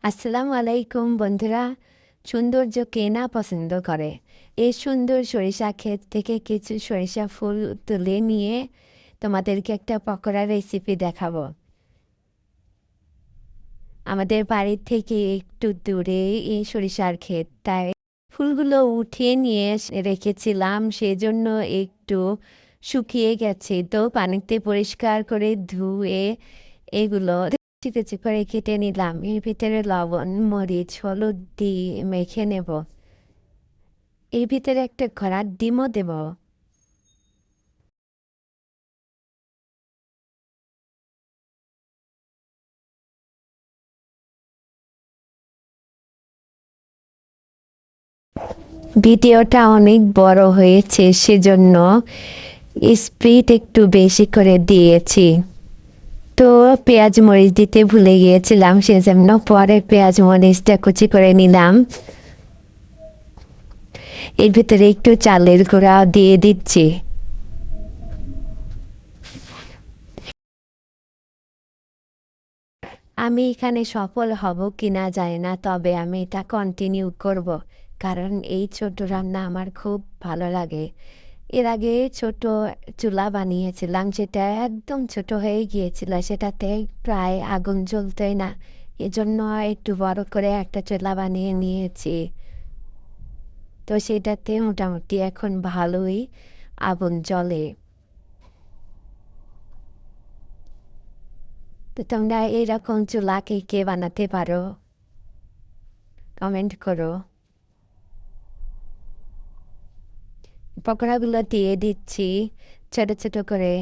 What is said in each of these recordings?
আসসালামু আলাইকুম বন্ধুরা। সৌন্দর্য কে না পছন্দ করে? এই সুন্দর সরিষা ক্ষেত থেকে কিছু সরিষা ফুল তুলে নিয়ে তোমাদেরকে একটা পকোড়া রেসিপি দেখাবো। আমাদের বাড়ির থেকে একটু দূরে এই সরিষার ক্ষেত, তাই ফুলগুলো উঠিয়ে নিয়ে রেখেছিলাম, সেজন্য একটু শুকিয়ে গেছে। তো পানিতে পরিষ্কার করে ধুয়ে এগুলো কুচি কুচি করে কেটে নিলাম। এর ভিতরে লবণ, মরিচ, হলুদ দিয়ে মেখে নেব। এর ভিতরে একটা ঘোড়ার ডিমও দেব। ভিডিওটা অনেক বড় হয়েছে, সেজন্য স্পিড একটু বেশি করে দিয়েছি। তো পেঁয়াজ মরিচ দিতে ভুলে গিয়েছিলাম, সেজন্য পরে পেঁয়াজ মরিচটা কুচি করে নিলাম। এর ভিতরে একটু চালের গুঁড়া দিয়ে দিচ্ছি। আমি এখানে সফল হব কিনা জানি না, তবে আমি এটা কন্টিনিউ করব, কারণ এই ছোট রান্না আমার খুব ভালো লাগে। এর আগে ছোট চুলা বানিয়েছিলাম, সেটা একদম ছোট হয়ে গিয়েছিল, সেটাতে প্রায় আগুন জ্বলতোই না। এজন্য একটু বড় করে একটা চুলা বানিয়ে নিয়েছি। তো সেটাতে মোটামুটি এখন ভালোই আগুন জ্বলে। তো তোমরা এরকম চুলা কে কে বানাতে পারো? কমেন্ট করো। পকোড়াগুলো দিয়ে দিচ্ছি ছোট ছোট করে।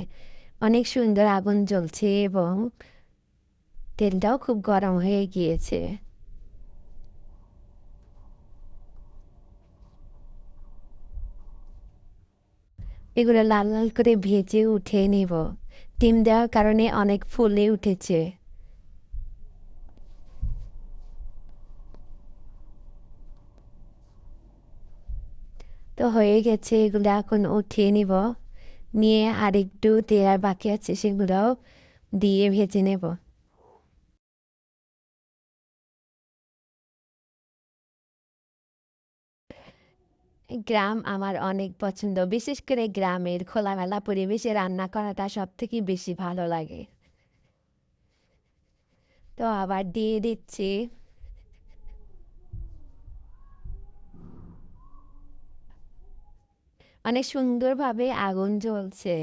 অনেক সুন্দর আগুন জ্বলছে এবং তেলটাও খুব গরম হয়ে গিয়েছে। এগুলো লাল লাল করে ভেজে উঠে নেব। ডিম দেওয়ার কারণে অনেক ফুলে উঠেছে। তো হয়ে গেছে, এগুলো এখন উঠিয়ে নিব। নিয়ে আরেকটু দেওয়ার বাকি আছে, সেগুলোও দিয়ে ভেজে নেব। গ্রাম আমার অনেক পছন্দ, বিশেষ করে গ্রামের খোলামেলা পরিবেশে রান্না করাটা সব থেকে বেশি ভালো লাগে। তো আবার দিয়ে দিচ্ছি। অনেক সুন্দরভাবে আগুন জ্বলছে।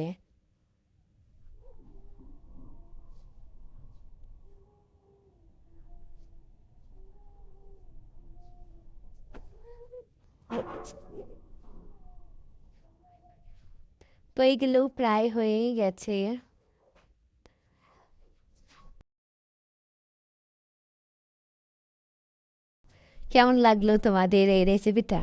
তো এইগুলো প্রায় হয়ে গেছে। কেমন লাগলো তোমাদের এই রেসিপিটা?